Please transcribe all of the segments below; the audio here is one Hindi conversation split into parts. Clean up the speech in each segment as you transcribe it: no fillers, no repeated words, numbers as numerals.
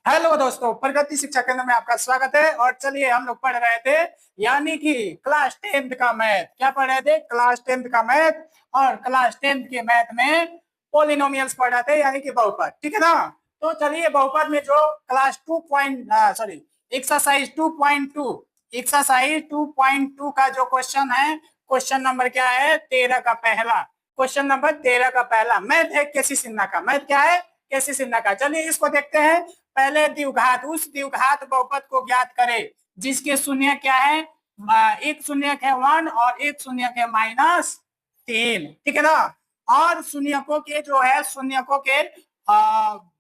हेलो दोस्तों, प्रगति शिक्षा केंद्र में आपका स्वागत है। और चलिए, हम लोग पढ़ रहे थे यानी कि क्लास 10th का मैथ। क्या पढ़ रहे थे? क्लास 10th का मैथ। और क्लास 10th के मैथ में पोलिनोमियल्स पढ़ रहे थे, यानी कि बहुपद। ठीक है ना? तो चलिए, बहुपद में जो क्लास 2 एक्सरसाइज 2.2 एक्सरसाइज 2.2 का जो क्वेश्चन है, क्वेश्चन नंबर क्या है? 13 का पहला। क्वेश्चन नंबर 13 का पहला मैथ है केसी सिन्हा का। मैथ क्या है? केसी सिन्हा का। चलिए इसको देखते हैं। पहले द्विघात, उस द्विघात बहुपद को ज्ञात करें जिसके शून्य क्या है? एक शून्य है 1 और एक शून्य है -3। ठीक है ना? और शून्यकों के जो है, शून्यकों के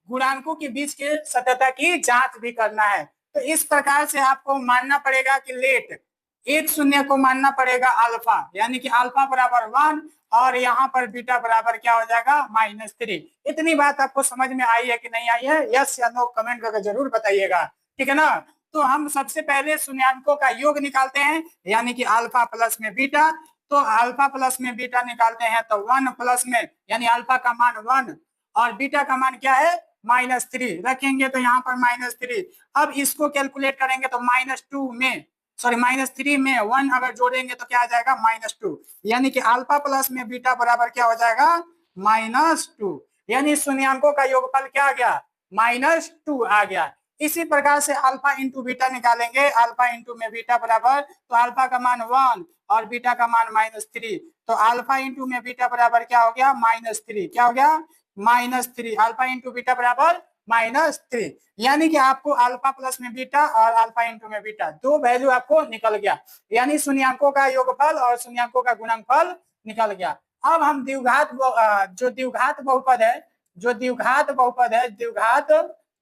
गुणांकों के बीच के सत्यता की जांच भी करना है। तो इस प्रकार से आपको मानना पड़ेगा कि लेट एक शून्य को मानना पड़ेगा अल्फा, यानी कि अल्फा बराबर 1 और यहाँ पर बीटा बराबर क्या हो जाएगा? -3। इतनी बात आपको समझ में आई है कि नहीं आई है? यस या नो कमेंट करके जरूर बताइएगा। ठीक है ना? तो हम सबसे पहले शून्यांकों का योग निकालते हैं, यानी कि अल्फा प्लस में बीटा। तो अल्फा प्लस में बीटा निकालते हैं तो 1 प्लस में, यानी अल्फा का मान 1 और बीटा का मान क्या है? -3 रखेंगे तो यहाँ पर -3। अब इसको कैलकुलेट करेंगे तो -2 में, सॉरी -3 में 1 अगर जोड़ेंगे तो क्या आ जाएगा? -2। यानी कि अल्फा प्लस में बीटा बराबर क्या हो जाएगा? -2। यानी शून्यांकों का योगफल क्या आ गया? -2 आ गया। इसी प्रकार से अल्फा इंटू बीटा निकालेंगे। अल्फा इंटू में बीटा बराबर, तो अल्फा का मान 1 और बीटा का मान -3। तो अल्फा इंटू में बीटा बराबर क्या हो गया? -3। क्या हो गया? -3। अल्फा इंटू बीटा बराबर -3। यानी कि आपको अल्फा प्लस में बीटा और अल्फा इंटू में बीटा दो वैल्यू आपको निकल गया। यानी शून्यांकों का योगफल और शून्यांकों का गुणनफल निकल गया। अब हम द्विघात जो द्विघात बहुपद है, द्विघात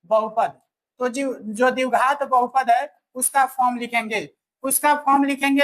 बहुपद, तो जो द्विघात बहुपद है उसका फॉर्म लिखेंगे।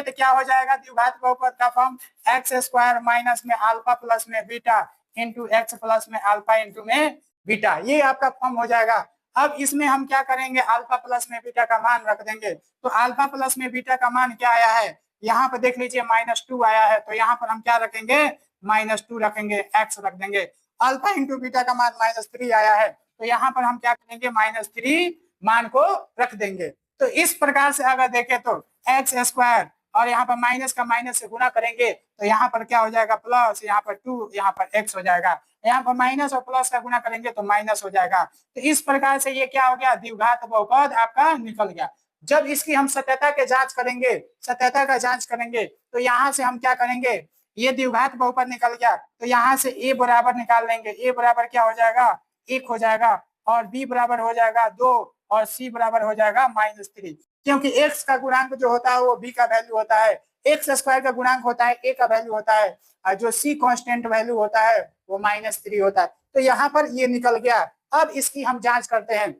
तो क्या हो जाएगा? द्विघात बहुपद का फॉर्म x² माइनस में अल्फा प्लस में बीटा इंटू एक्स प्लस में अल्फा इंटू में बीटा। ये आपका फॉर्म हो जाएगा। अब इसमें हम क्या करेंगे? अल्फा प्लस में बीटा का मान रख देंगे। तो अल्फा प्लस में बीटा का मान क्या आया है? यहाँ पर देख लीजिए -2 आया है। तो यहाँ पर हम क्या रखेंगे? -2 रखेंगे, एक्स रख देंगे। अल्फा इंटू बीटा का मान -3 आया है, तो यहाँ पर हम क्या करेंगे? -3 मान को रख देंगे। तो इस प्रकार से अगर देखें तो x² और यहाँ पर माइनस का माइनस से गुणा करेंगे तो यहाँ पर क्या हो जाएगा? प्लस, यहाँ पर 2, यहाँ पर x हो जाएगा। यहाँ पर माइनस और प्लस का गुणा करेंगे तो माइनस हो जाएगा। तो इस प्रकार से ये क्या हो गया? द्विघात बहुपद आपका निकल गया। जब इसकी हम सत्यता के जांच करेंगे, सत्यता का जांच करेंगे, तो यहाँ से हम क्या करेंगे? ये द्विघात बहुपद निकल गया तो यहाँ से a बराबर निकाल लेंगे। a बराबर क्या हो जाएगा? 1 हो जाएगा। और b बराबर हो जाएगा 2 और c बराबर हो जाएगा -3। क्योंकि x का गुणांक जो होता है वो b का वैल्यू होता है, x² का गुणांक होता है a का वैल्यू होता है, और जो c कांस्टेंट वैल्यू होता है वो -3 होता है। तो यहाँ पर ये निकल गया। अब इसकी हम जांच करते हैं।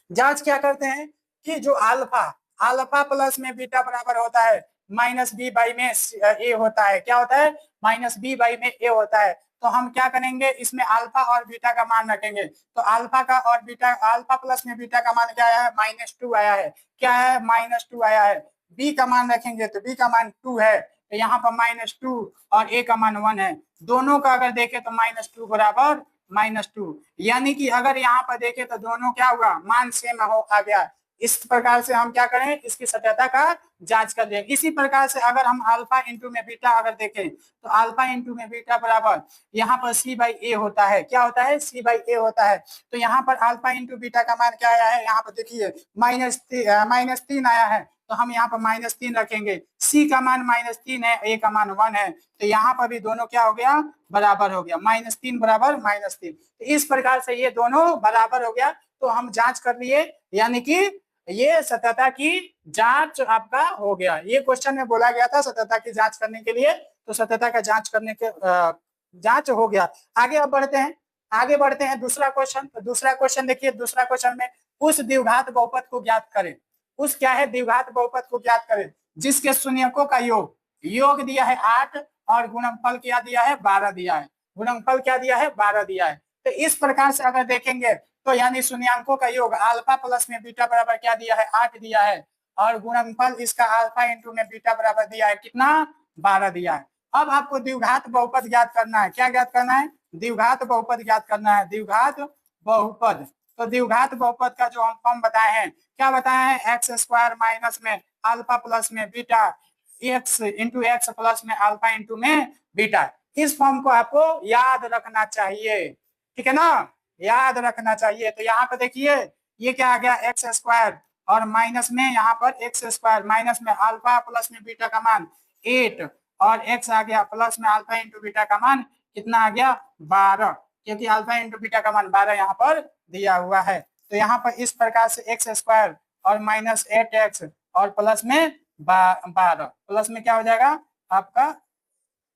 जांच क्या करते हैं कि जो अल्फा प्लस में बीटा बराबर होता है -b/a में a होता है। क्या होता है? -b/a में a होता है। तो हम क्या करेंगे? इसमें अल्फा और बीटा का मान रखेंगे। तो अल्फा का और बीटा, अल्फा प्लस में बीटा का मान क्या आया है? -2 आया है। क्या है? -2 आया है। b का मान रखेंगे तो b का मान 2 है, तो यहाँ पर -2 और a का मान 1 है। दोनों का अगर देखें तो -2 बराबर -2, यानी कि अगर यहाँ पर देखें तो दोनों क्या हुआ? मान सेम हो आ गया। इस प्रकार से हम क्या करें? इसकी सत्यता का जांच कर लें। इसी प्रकार से अगर हम अल्फा इंटू में बीटा अगर देखें तो अल्फा इंटू में बीटा बराबर यहाँ पर c/a होता है। क्या होता है? c/a होता है। तो यहाँ पर अल्फा इंटू बीटा का मान क्या आया है? यहाँ पर देखिए -3 आया है, तो हम यहाँ पर -3 रखेंगे। c का मान -3 है, a का मान 1 है, तो यहाँ पर भी दोनों क्या हो गया? बराबर हो गया। -3 बराबर -3। तो इस प्रकार से ये दोनों बराबर हो गया। तो हम जांच कर लिए, यानी कि ये सत्यता की जांच आपका हो गया। ये क्वेश्चन में बोला गया था सत्यता की जांच करने के लिए, तो सत्यता का जांच करने के जांच हो गया। आगे अब बढ़ते हैं दूसरा क्वेश्चन। तो दूसरा क्वेश्चन देखिए। दूसरा क्वेश्चन में उस द्विघात बहुपद को ज्ञात करें। उस क्या है? द्विघात बहुपद को ज्ञात करें जिसके शून्यकों का योग दिया है 8 और गुणनफल क्या दिया है? 12 दिया है। गुणनफल क्या दिया है? 12 दिया है। तो इस प्रकार से अगर देखेंगे तो यानी शून्यांकों का योग अल्फा प्लस में बीटा बराबर क्या दिया है? 8 दिया है, और गुणनफल इसका अल्फा इंटू में बीटा बराबर दिया है कितना? 12 दिया है। अब आपको द्विघात बहुपद ज्ञात करना है। क्या ज्ञात करना है? द्विघात बहुपद ज्ञात करना है। द्विघात बहुपद, तो द्विघात बहुपद का जो हम फॉर्म बताए हैं, क्या बताए हैं, एक्स स्क्वायर माइनस में अल्फा प्लस में beta, x into x plus में अल्फा इंटू में बीटा। इस फॉर्म को आपको याद रखना चाहिए, ठीक है ना, याद रखना चाहिए। तो यहाँ पे देखिए ये क्या आ गया, एक्स स्क्वायर और माइनस में यहाँ पर एक्स स्क्वायर माइनस में अल्फा प्लस में बीटा का मान 8 और एक्स आ गया प्लस में अल्फा इंटू बीटा का मान कितना आ गया 12, क्योंकि अल्फा इंटू बीटा का मान 12 यहाँ पर दिया हुआ है। तो यहाँ पर इस प्रकार से एक्स स्क्वायर और माइनस 8x और प्लस में 12, प्लस में क्या हो जाएगा आपका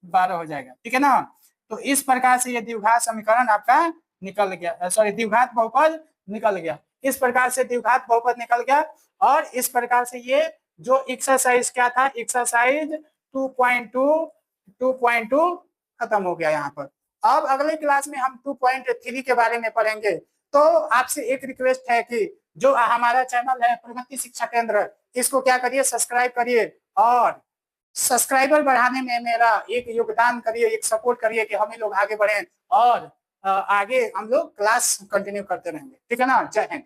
12 हो जाएगा, ठीक है ना। तो इस प्रकार से ये द्विघात समीकरण आपका निकल गया, सॉरी द्विघात बहुपद निकल गया। इस प्रकार से द्विघात बहुपद निकल गया और इस प्रकार से ये जो एक्सरसाइज क्या था, एक्सरसाइज 2.2 खत्म हो गया यहाँ पर। अब अगले क्लास में हम 2.3 के बारे में पढ़ेंगे। तो आपसे एक रिक्वेस्ट है कि जो हमारा चैनल है प्रगति शिक्षा केंद्र, इसको क्या करिए, सब्सक्राइब करिए और सब्सक्राइबर बढ़ाने में मेरा एक योगदान करिए, एक सपोर्ट करिए कि हम ही लोग आगे बढ़े और आगे हम लोग क्लास कंटिन्यू करते रहेंगे, ठीक है ना। जय हिंद।